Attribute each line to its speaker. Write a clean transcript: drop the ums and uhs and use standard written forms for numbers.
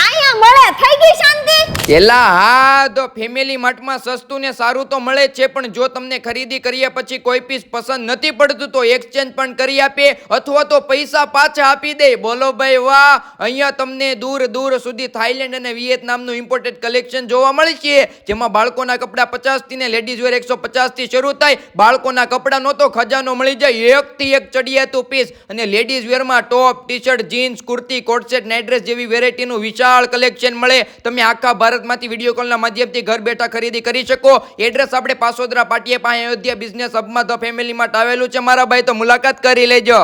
Speaker 1: આયા મળે થઈ ગઈ શાંતિ.
Speaker 2: એલા હા, તો ફેમિલી માર્ટમાં સસ્તું ને સારું તો મળે જ છે, પણ જો તમને ખરીદી કર્યા પછી કોઈ પીસ પસંદ નથી પડતું તો એક્સચેન્જ પણ કરી આપે અથવા તો પૈસા પાછા આપી દે. બોલો ભાઈ વાહ. અહીંયા તમને દૂર દૂર સુધી થાઈલેન્ડ અને વિયેતનામનું ઇમ્પોર્ટેડ કલેક્શન જોવા મળે છે, જેમાં બાળકોના કપડા 50 થી ને લેડીઝ વેર 150 થી શરૂ થાય. બાળકોના કપડાનો તો ખજાનો મળી જાય, એકથી એક ચડિયાતું પીસ. અને લેડીઝ વેરમાં top, t shirt, jeans, kurti, coat set, night dress જેવી વેરાયટીનું વિશાળ કલેક્શન મળે. તમે આખા ભારતમાંથી વિડીયો કોલના માધ્યમથી ઘર બેઠા ખરીદી કરી શકો. એડ્રેસ આપણે પાસોદરા પાટિયા પાસે અયોધ્યા બિઝનેસ હબમાં ધ ફેમિલી માર્ટ આવેલું છે મારા ભાઈ, તો મુલાકાત કરી લેજો.